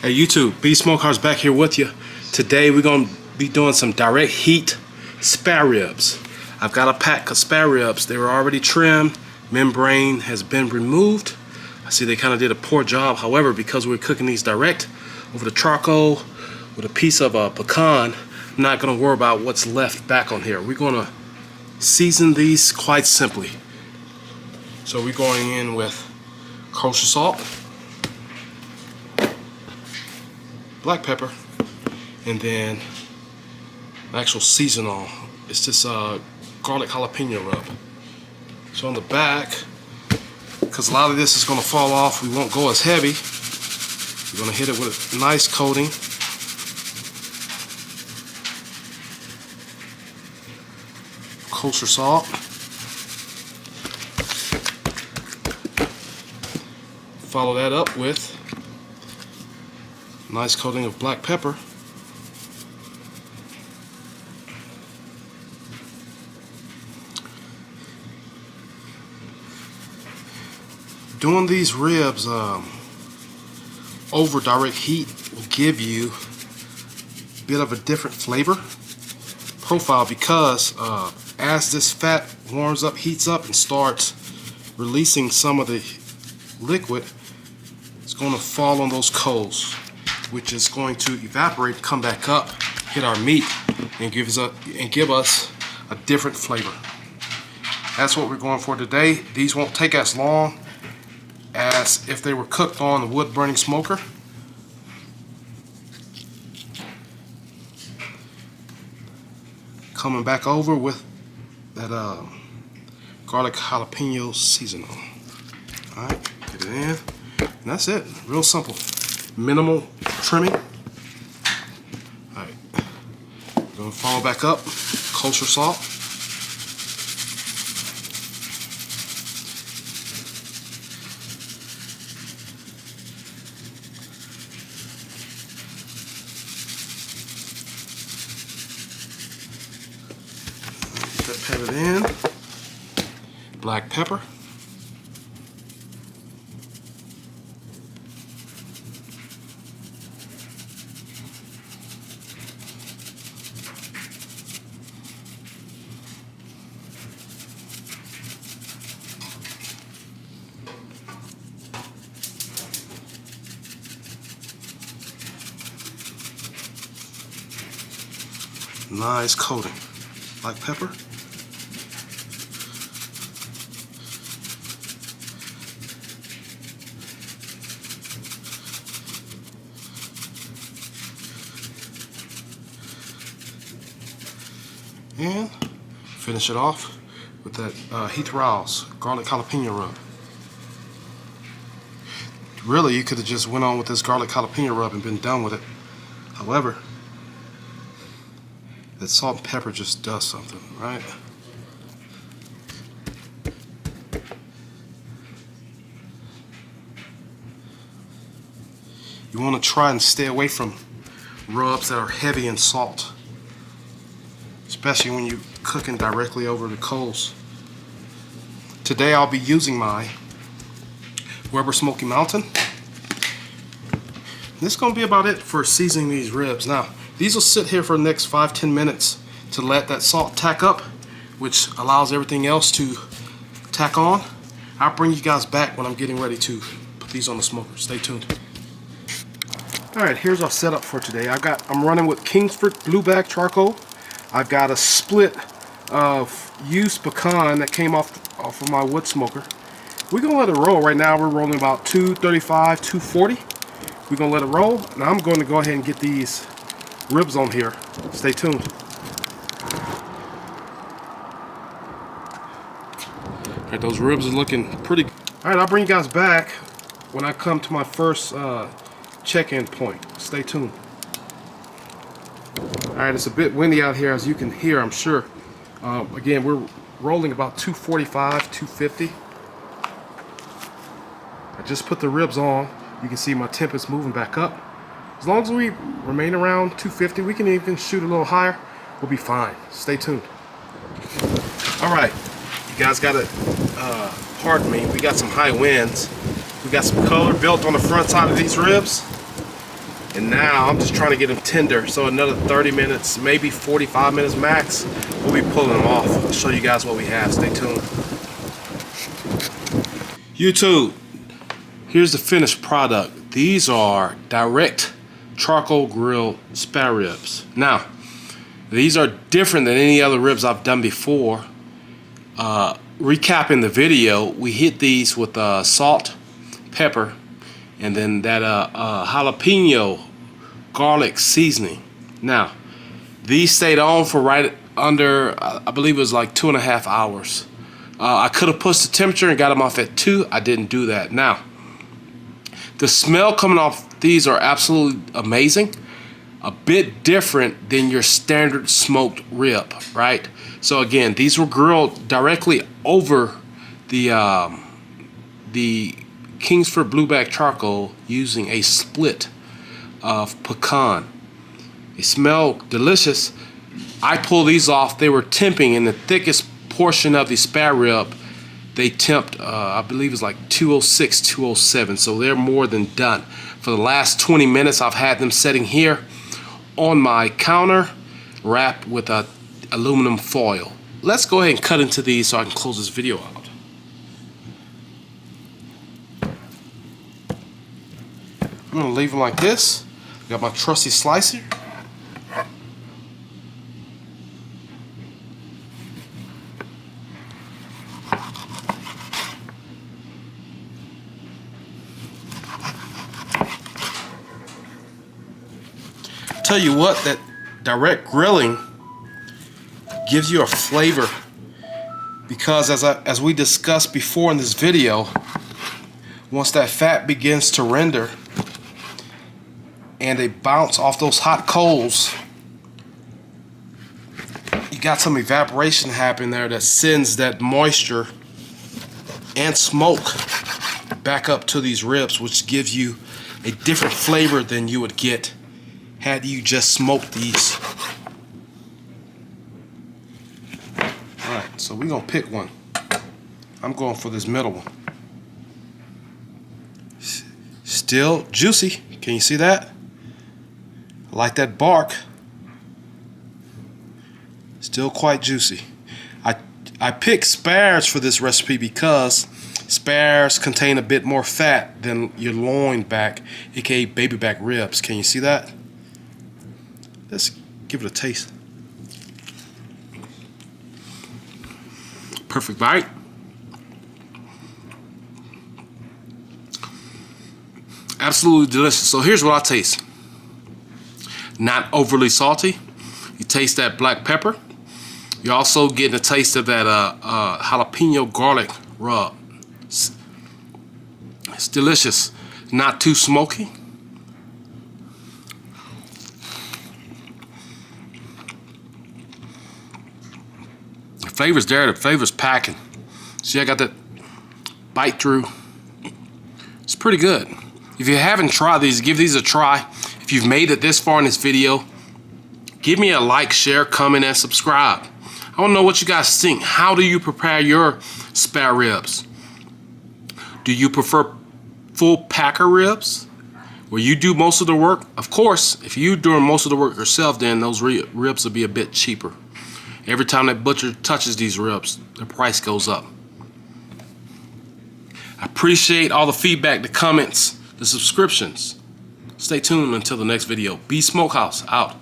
Hey YouTube, B Smokehouse back here with you. Today we're going to be doing some direct heat spare ribs. I've got a pack of spare ribs. They were already trimmed. Membrane has been removed. I see they kind of did a poor job. However, because we're cooking these direct over the charcoal with a piece of pecan, I'm not going to worry about what's left back on here. We're going to season these quite simply. So we're going in with kosher salt, black pepper, and then actual seasonal. It's this garlic jalapeno rub. So on the back, because a lot of this is going to fall off, we won't go as heavy. We're going to hit it with a nice coating. Kosher salt. Follow that up with a nice coating of black pepper. Doing these ribs over direct heat will give you a bit of a different flavor profile, because as this fat warms up, heats up, and starts releasing some of the liquid, it's going to fall on those coals, which is going to evaporate, come back up, hit our meat, and give us a different flavor. That's what we're going for today. These won't take as long as if they were cooked on the wood burning smoker. Coming back over with that garlic jalapeno seasoning. Alright, get it in. And that's it. Real simple. Minimal trimming. Alright. We're going to follow back up. Kosher salt. Get that patted in. Black pepper. Nice coating. Black pepper. And finish it off with that Heath Rouse garlic jalapeno rub. Really, you could have just went on with this garlic jalapeno rub and been done with it. However, that salt and pepper just does something, right? You want to try and stay away from rubs that are heavy in salt, especially when you're cooking directly over the coals. Today I'll be using my Weber Smokey Mountain. This is going to be about it for seasoning these ribs. Now, these will sit here for the next 5-10 minutes to let that salt tack up, which allows everything else to tack on. I'll bring you guys back when I'm getting ready to put these on the smoker. Stay tuned. Alright, here's our setup for today. I'm running with Kingsford Blue Bag Charcoal. I've got a split of used pecan that came off of my wood smoker. We're going to let it roll. Right now we're rolling about 235, 240. We're going to let it roll. Now I'm going to go ahead and get these ribs on here. Stay tuned. Alright, those ribs are looking pretty good. Alright, I'll bring you guys back when I come to my first check-in point. Stay tuned. Alright, it's a bit windy out here, as you can hear, I'm sure. Again, we're rolling about 245, 250. I just put the ribs on. You can see my temp is moving back up. As long as we remain around 250, we can even shoot a little higher. We'll be fine. Stay tuned. All right, you guys gotta pardon me. We got some high winds. We got some color built on the front side of these ribs. And now I'm just trying to get them tender. So another 30 minutes, maybe 45 minutes max, we'll be pulling them off. I'll show you guys what we have. Stay tuned. YouTube, here's the finished product. These are direct charcoal grilled spare ribs. Now, these are different than any other ribs I've done before. Recapping the video, we hit these with salt, pepper, and then that jalapeno garlic seasoning. Now, these stayed on for right under, I believe it was like 2.5 hours. I could have pushed the temperature and got them off at 2. I didn't do that. Now, the smell coming off these are absolutely amazing. A bit different than your standard smoked rib, right? So again, these were grilled directly over the Kingsford Blue Bag Charcoal using a split of pecan. They smell delicious. I pulled these off. They were temping in the thickest portion of the spare rib. They temped, I believe it's like 206, 207. So they're more than done. For the last 20 minutes, I've had them sitting here on my counter, wrapped with a aluminum foil. Let's go ahead and cut into these so I can close this video out. I'm gonna leave them like this. Got my trusty slicer. Tell you what, that direct grilling gives you a flavor, because as we discussed before in this video, once that fat begins to render and they bounce off those hot coals, you got some evaporation happening there that sends that moisture and smoke back up to these ribs, which gives you a different flavor than you would get had you just smoked these. Alright, so we're gonna pick one. I'm going for this middle one. Still juicy. Can you see that? I like that bark. Still quite juicy. I picked spares for this recipe because spares contain a bit more fat than your loin back, aka baby back ribs. Can you see that? Let's give it a taste. Perfect bite. Absolutely delicious. So here's what I taste. Not overly salty. You taste that black pepper. You're also getting a taste of that jalapeno garlic rub. It's delicious. Not too smoky. The flavor's there. The flavor's packing. See, I got that bite through. It's pretty good. If you haven't tried these, give these a try. If you've made it this far in this video, give me a like, share, comment, and subscribe. I want to know what you guys think. How do you prepare your spare ribs? Do you prefer full packer ribs, where you do most of the work? Of course, if you're doing most of the work yourself, then those ribs will be a bit cheaper. Every time that butcher touches these ribs, the price goes up. I appreciate all the feedback, the comments, the subscriptions. Stay tuned until the next video. Be Smokehouse out.